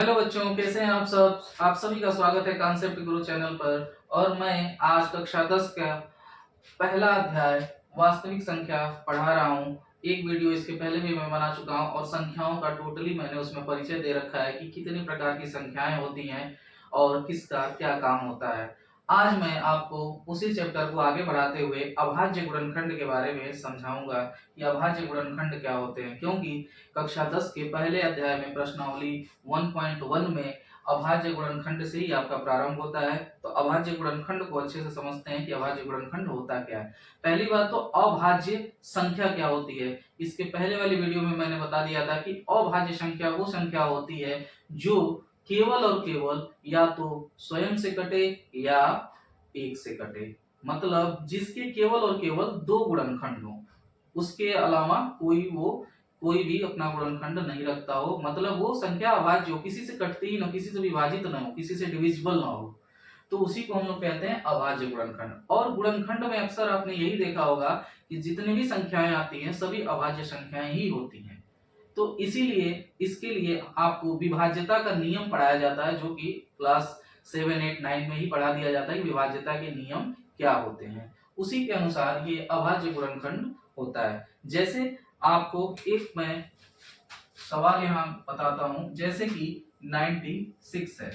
Hello बच्चों, कैसे हैं आप सब। आप सभी का स्वागत है कॉन्सेप्ट गुरु चैनल पर। और मैं आज कक्षा 10 का पहला अध्याय वास्तविक संख्या पढ़ा रहा हूँ। एक वीडियो इसके पहले भी मैं बना चुका हूँ और संख्याओं का टोटली मैंने उसमें परिचय दे रखा है कि कितनी प्रकार की संख्याएं होती हैं और किसका क्या काम होता है। आज मैं आपको उसी चैप्टर को आगे बढ़ाते हुए अभाज्य गुणनखंड के बारे में समझाऊंगा कि अभाज्य गुणनखंड क्या होते हैं, क्योंकि कक्षा 10 के पहले अध्याय में प्रश्नावली 1.1 में अभाज्य गुणनखंड से ही आपका प्रारंभ होता है। तो अभाज्य गुणनखंड को अच्छे से समझते हैं कि अभाज्य गुणनखंड होता क्या है। पहली बात तो अभाज्य संख्या क्या होती है। इसके पहले वाली वीडियो में मैंने बता दिया था कि अभाज्य संख्या वो संख्या होती है जो केवल और केवल या तो स्वयं से कटे या एक से कटे, मतलब जिसके केवल और केवल दो गुणनखंड हो, उसके अलावा कोई भी अपना गुणनखंड नहीं रखता हो, मतलब वो संख्या अभाज्य हो, किसी से कटती ही ना, किसी से विभाजित ना हो, किसी से डिविजिबल ना हो, तो उसी को हम लोग कहते हैं अभाज्य गुणनखंड। और गुणनखंड में अक्सर आपने यही देखा होगा कि जितनी भी संख्याएं आती हैं सभी अभाज्य संख्याएं ही होती हैं। तो इसीलिए इसके लिए आपको विभाज्यता का नियम पढ़ाया जाता है, जो कि क्लास 7, 8, 9 में ही पढ़ा दिया जाता है कि विभाज्यता के नियम क्या होते हैं। उसी के अनुसार ये अभाज्य गुणनखंड होता है। जैसे आपको एक मैं सवाल यहाँ बताता हूं, जैसे कि 96 है।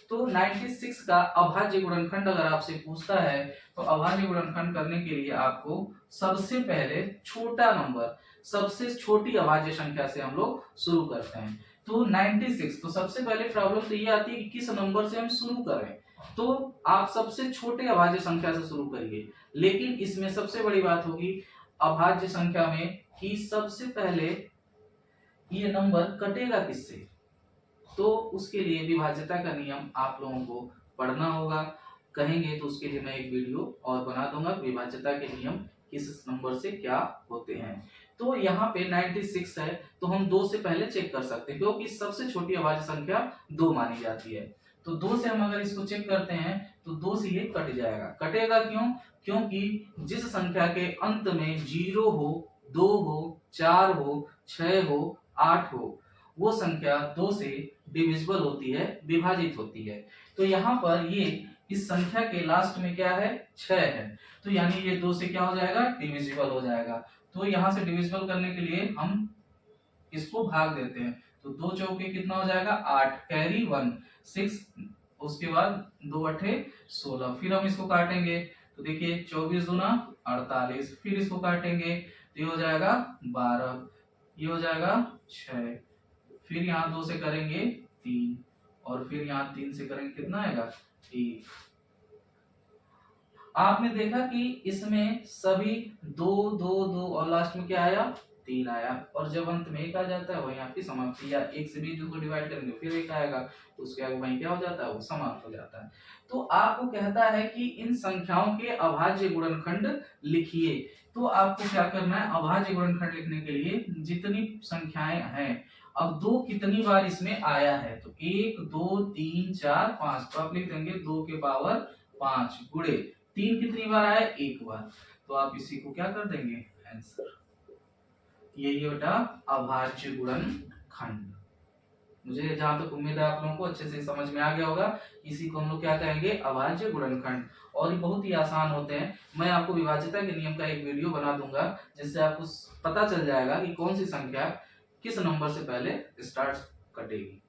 तो 96 का अभाज्य गुणनखंड अगर आपसे पूछता है तो अभाज्य गुणनखंड करने के लिए आपको सबसे पहले छोटा नंबर, सबसे छोटी अभाज्य संख्या से हम लोग शुरू करते हैं। तो 96, तो सबसे पहले प्रॉब्लम तो ये आती है कि किस नंबर से हम शुरू करें। तो आप सबसे छोटे अभाज्य संख्या से शुरू करिए, लेकिन इसमें सबसे बड़ी बात होगी अभाज्य संख्या में कि सबसे पहले ये नंबर कटेगा किससे। तो उसके लिए विभाज्यता का नियम आप लोगों को पढ़ना होगा। कहेंगे तो उसके लिए मैं एक वीडियो और बना दूंगा, विभाज्यता के नियम किस नंबर से क्या होते हैं। तो यहाँ पे 96 है, तो हम 2 से पहले चेक कर सकते हैं, क्योंकि सबसे छोटी अभाज्य संख्या 2 मानी जाती है। तो 2 से हम अगर इसको चेक करते हैं तो 2 से ये कट जाएगा। कटेगा क्यों? क्योंकि जिस संख्या के अंत में 0 हो, 2 हो, 4 हो, 6 हो, 8 हो, वो संख्या 2 से डिविजिबल होती है, विभाजित होती है। तो यहाँ पर ये इस संख्या के लास्ट में क्या है, 6 है, तो यानी ये 2 से क्या हो जाएगा, डिविजिबल हो जाएगा। तो यहाँ से डिविजिबल करने के लिए हम इसको भाग देते हैं। तो 2 चौके कितना हो जाएगा, 8, कैरी 1, 6, उसके बाद 2 अठे 16। फिर हम इसको काटेंगे तो देखिए 24 दूना 48, फिर इसको काटेंगे तो ये हो जाएगा 12, ये हो जाएगा 6, फिर यहाँ 2 से करेंगे 3, और फिर यहाँ 3 से करेंगे कितना आएगा, 1। आपने देखा कि इसमें सभी 2 2 2 और लास्ट में क्या आया, 3 आया, और जब अंत में 1 आ जाता है वही आपकी समाप्ति, या 1 से भी को डिवाइड करेंगे फिर 1 आएगा, तो उसके आगे वही क्या हो जाता है, वो समाप्त हो जाता है। तो आपको कहता है कि इन संख्याओं के अभाज्य गुणनखंड लिखिए। तो आपको क्या करना है, अभाज्य गुणनखंड लिखने के लिए जितनी संख्याएं हैं, अब 2 कितनी बार इसमें आया है, तो 1 2 3 4 5, तो आप लिख देंगे 2 के पावर 5 गुणे 3 कितनी बार आया, 1 बार, तो आप इसी को क्या कर देंगे, आंसर। यही बेटा अभाज्य गुणनखंड। मुझे जहां तक उम्मीद है आप लोगों को अच्छे से समझ में आ गया होगा। इसी को हम लोग क्या कहेंगे, अभाज्य गुणनखंड। और ये बहुत ही आसान होते हैं। मैं आपको विभाज्यता के नियम का एक वीडियो बना दूंगा, जिससे आपको पता चल जाएगा कि कौन सी संख्या किस नंबर से पहले स्टार्ट कटेगी।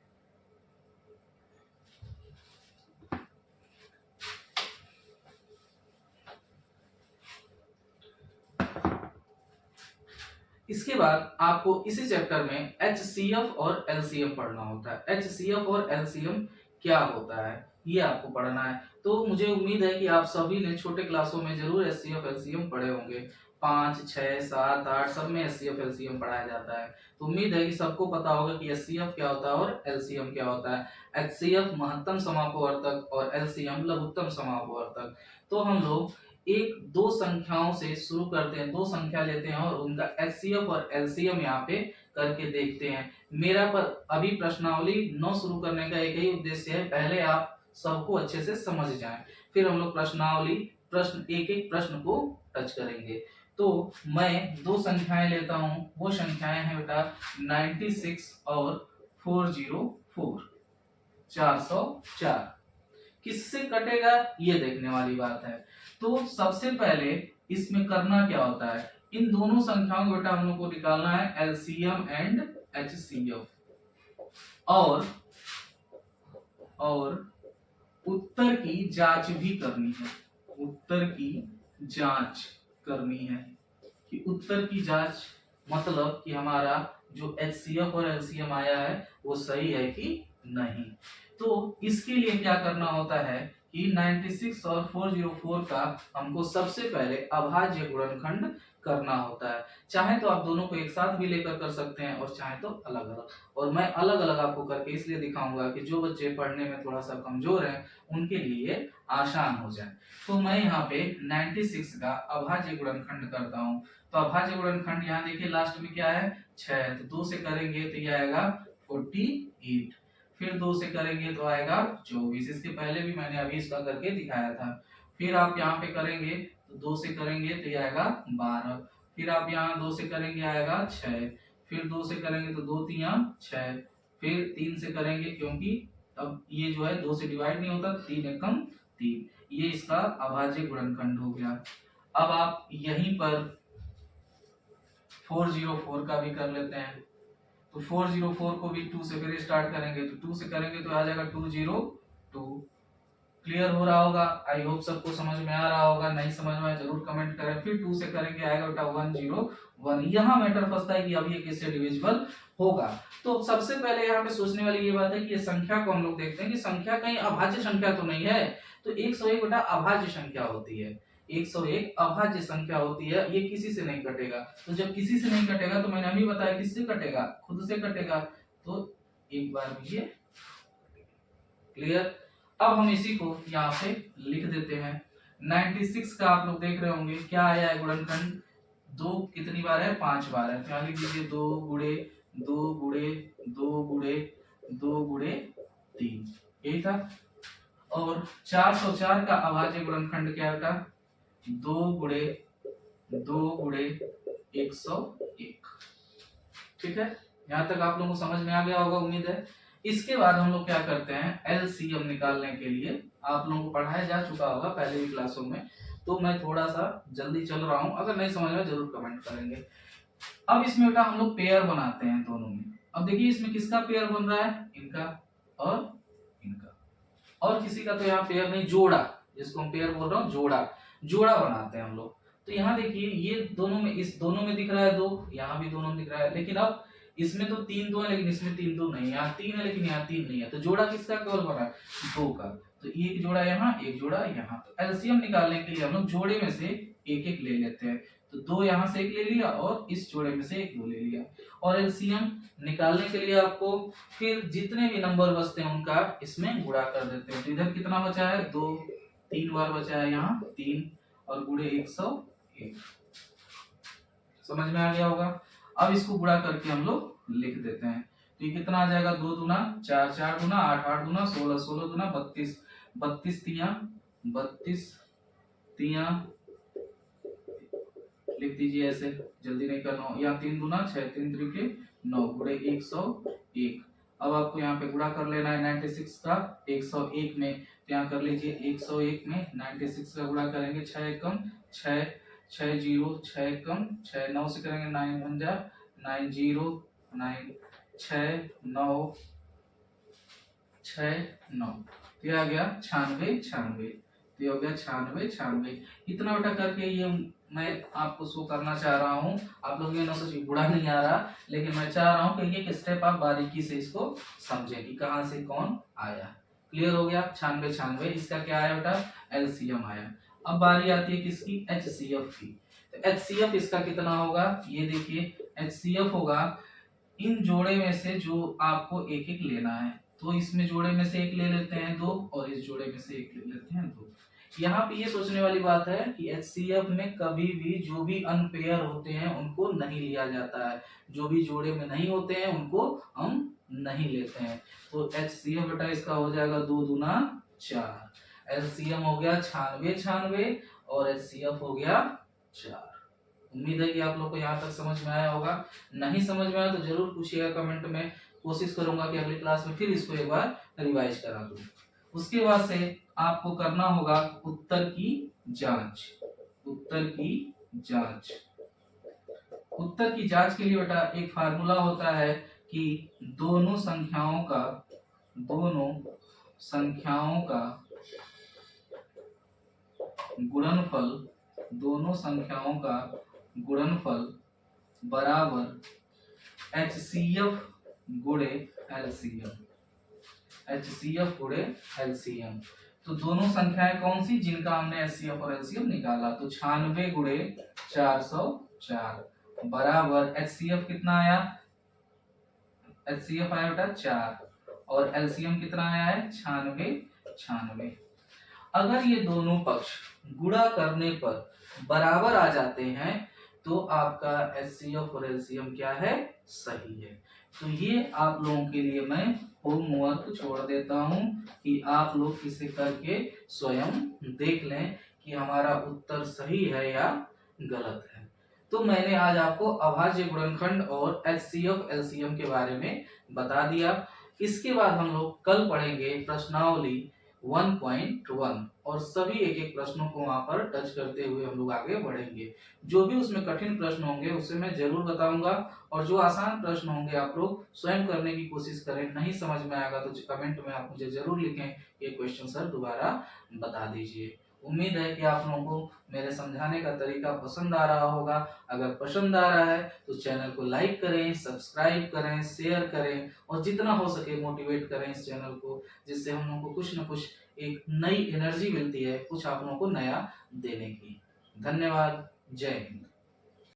इसके बाद आपको इसी चैप्टर में HCF और LCM पढ़ना होता है। HCF और LCM क्या होता है ये आपको पढ़ना है। तो मुझे उम्मीद है कि आप सभी ने छोटे क्लासों में जरूर HCF LCM पढ़े होंगे। 5, 6, 7, 8 सब में HCF LCM पढ़ाया जाता है। तो उम्मीद है कि सबको पता होगा कि HCF क्या होता है और LCM क्या होता है। HCF महत्तम समापवर्तक और LCM लघुत्तम समापवर्तक। तो हम लोग एक दो संख्याओं से शुरू करते हैं, दो संख्या लेते हैं और उनका HCF और LCM यहाँ पे करके देखते हैं। मेरा पर अभी प्रश्नावली 9 शुरू करने का एक ही उद्देश्य है, पहले आप सबको अच्छे से समझ जाएं, फिर हम लोग प्रश्नावली प्रश्न एक एक प्रश्न को टच करेंगे। तो मैं दो संख्याएं लेता हूं, वो संख्याएं हैं बेटा 96 और 404। 404। किससे कटेगा ये देखने वाली बात है। तो सबसे पहले इसमें करना क्या होता है, इन दोनों संख्याओं को बेटा हम लोग को निकालना है एलसीएम एंड एचसीएफ, और उत्तर की जांच भी करनी है। उत्तर की जांच करनी है कि उत्तर की जांच मतलब कि हमारा जो एचसीएफ और एलसीएम आया है वो सही है कि नहीं। तो इसके लिए क्या करना होता है कि 96 और 404 का हमको सबसे पहले अभाज्य गुणनखंड करना होता है। चाहे तो आप दोनों को एक साथ भी लेकर कर सकते हैं और चाहे तो अलग अलग, और मैं अलग अलग आपको करके इसलिए दिखाऊंगा कि जो बच्चे पढ़ने में थोड़ा सा कमजोर हैं उनके लिए आसान हो जाए। तो मैं यहाँ पे 96 का अभाज्य गुणनखंड करता हूँ। तो अभाज्य गुणनखंड यहाँ देखिए लास्ट में क्या है 6, तो 2 से करेंगे तो ये आएगा 48, फिर 2 से करेंगे तो आएगा 24। इसके पहले भी मैंने अभी इसका करके दिखाया था। फिर आप यहाँ पे करेंगे तो 2 से करेंगे तो ये आएगा 12, फिर आप यहाँ 2 से करेंगे आएगा 6, फिर 2 से करेंगे तो 2 3 6, फिर 3 से करेंगे क्योंकि अब ये जो है 2 से डिवाइड नहीं होता, 3 एकम 3, ये इसका अभाज्य गुणनखंड हो गया। अब आप यहीं पर 404 का भी कर लेते हैं। तो 404 को भी 2 से फिर स्टार्ट करेंगे, तो 2 से करेंगे तो आ जाएगा 202। क्लियर हो रहा होगा, आई होप सबको समझ में आ रहा होगा, नहीं समझ में आए जरूर कमेंट करें। फिर 2 से करेंगे आएगा बेटा 101। यहाँ मैटर फंसता है कि अब ये किससे डिविजिबल होगा। तो सबसे पहले यहाँ पे सोचने वाली ये बात है कि ये संख्या को हम लोग देखते हैं कि संख्या कहीं अभाज्य संख्या तो नहीं है। तो 101 बेटा अभाज्य संख्या होती है, 101 अभाज्य संख्या होती है, ये किसी से नहीं कटेगा। तो जब किसी से नहीं कटेगा तो मैंने अभी बताया किससे कटेगा, खुद से कटेगा। तो एक बार ये क्लियर। अब हम इसी को यहाँ पे लिख देते हैं। 96 का आप लोग देख रहे होंगे क्या आया है गुणनखंड, 2 कितनी बार है 5 बार है, तो यहाँ लिख दीजिए 2 गुणे 2 गुणे 2 गुणे 2 गुणे 3, यही था। और 404 का अभाज्य गुणनखंड क्या था, 2 गुणे 2 गुणे 101। ठीक है, यहाँ तक आप लोगों को समझ में आ गया होगा उम्मीद है। इसके बाद हम लोग क्या करते हैं एलसीएम निकालने के लिए, आप लोगों को पढ़ाया जा चुका होगा पहले भी क्लासों में, तो मैं थोड़ा सा जल्दी चल रहा हूँ, अगर नहीं समझ में जरूर कमेंट करेंगे। अब इसमें बेटा हम लोग पेयर बनाते हैं दोनों में। अब देखिए इसमें किसका पेयर बन रहा है, इनका और इनका, और किसी का तो यहाँ पेयर नहीं, जोड़ा, जिसको हम पेयर बोल रहा हूँ, जोड़ा बनाते हैं हम लोग। तो यहाँ देखिए ये दोनों में, इस दोनों में दिख रहा है 2, यहाँ भी दोनों में दिख रहा है, लेकिन अब इसमें तो 3 2 है लेकिन इसमें 3 2 नहीं, यहाँ 3 है लेकिन यहाँ 3 नहीं है। तो जोड़ा किसका केवल बना है 2 का, तो एक जोड़ा यहाँ एक जोड़ा यहाँ। तो एलसीएम निकालने के लिए हम लोग जोड़े में से एक एक ले लेते हैं। तो 2 यहाँ से एक ले लिया और इस जोड़े में से एक 2 ले लिया। और एलसीएम निकालने के लिए आपको फिर जितने भी नंबर बचते हैं उनका इसमें गुणा कर देते हैं। तो इधर कितना बचा है 2, 3 बार बचा है यहाँ 3, और गुणे 101। समझ में आ गया होगा। अब इसको गुणा करके हम लोग लिख देते हैं। तो ये कितना आ जाएगा, 2 दूना 4, 4 दूना 8, 8 दूना 16, 16 दूना 32, 32 तिया 32 तिया, लिख दीजिए ऐसे, जल्दी नहीं करना, यहाँ 3 दूना 6, 3 त्रिके 9, गुणे 101। अब आपको यहाँ पे गुणा कर लेना है 96 का 101 में, तो यहाँ कर लीजिए 101 में 96 का गुणा करेंगे, 6 एकम 6, 6 0 6 कम 6, 9 से करेंगे 9 1 जा 9 0 9 6 9 6 9, तो ये आ गया 96 96, तो ये हो गया 96 96। इतना बेटा करके ये मैं आपको शो करना चाह रहा हूँ। आप लोग ये ना सोचिए बुरा नहीं आ रहा, लेकिन मैं चाह रहा हूँ कि एक स्टेप आप बारीकी से इसको समझें कि कहाँ से कौन आया। क्लियर हो गया, 96 96, इसका क्या आया बेटा एलसीएम आया। अब बारी आती है किसकी, एचसीएफ की। तो एचसीएफ इसका कितना होगा, ये देखिए एचसीएफ होगा इन जोड़े में से जो आपको एक एक लेना है। तो इसमें जोड़े में से एक ले लेते हैं 2, और इस जोड़े में से एक ले लेते हैं 2। यहाँ पे ये सोचने वाली बात है कि एचसीएफ में कभी भी जो भी अनपेयर होते हैं उनको नहीं लिया जाता है, जो भी जोड़े में नहीं होते हैं उनको हम नहीं लेते हैं। तो एचसीएफ बेटा इसका हो जाएगा 2 दूना 4, एलसीएम हो गया 96 96, और एचसीएफ हो गया 4। उम्मीद है कि आप लोग को यहाँ तक समझ में आया होगा। नहीं समझ में आया तो जरूर पूछिएगा कमेंट में, कोशिश करूंगा कि अगली क्लास में फिर इसको एक बार रिवाइज करा दूं। उसके बाद से आपको करना होगा उत्तर की जांच। उत्तर की जांच, उत्तर की जांच के लिए बेटा एक फार्मूला होता है कि दोनों संख्याओं का गुणनफल, दोनों संख्याओं का गुणनफल बराबर HCF गुणे LCM। HCF गुणे LCM, तो दोनों संख्याएं कौन सी जिनका हमने HCF और LCM निकाला, तो 96 गुणे 404 बराबर HCF कितना आया, HCF आया बेटा 4 और LCM कितना आया है 96। अगर ये दोनों पक्ष गुणा करने पर बराबर आ जाते हैं तो आपका HCF और LCM क्या है, सही है। तो ये आप लोगों के लिए मैं होमवर्क छोड़ देता हूं कि आप लोग इसे करके स्वयं देख लें कि हमारा उत्तर सही है या गलत है। तो मैंने आज आपको अभाज्य गुणनखंड और HCF LCM के बारे में बता दिया। इसके बाद हम लोग कल पढ़ेंगे प्रश्नावली 1.1 और सभी एक एक प्रश्नों को वहां पर टच करते हुए हम लोग आगे बढ़ेंगे। जो भी उसमें कठिन प्रश्न होंगे उसे मैं जरूर बताऊंगा और जो आसान प्रश्न होंगे आप लोग स्वयं करने की कोशिश करें। नहीं समझ में आएगा तो कमेंट में आप मुझे जरूर लिखें, ये क्वेश्चन सर दोबारा बता दीजिए। उम्मीद है कि आप लोगों को मेरे समझाने का तरीका पसंद आ रहा होगा। अगर पसंद आ रहा है तो चैनल को लाइक करें, सब्सक्राइब करें, शेयर करें और जितना हो सके मोटिवेट करें इस चैनल को, जिससे हम लोगों को कुछ न कुछ एक नई एनर्जी मिलती है, कुछ आप लोगों को नया देने की। धन्यवाद। जय हिंद।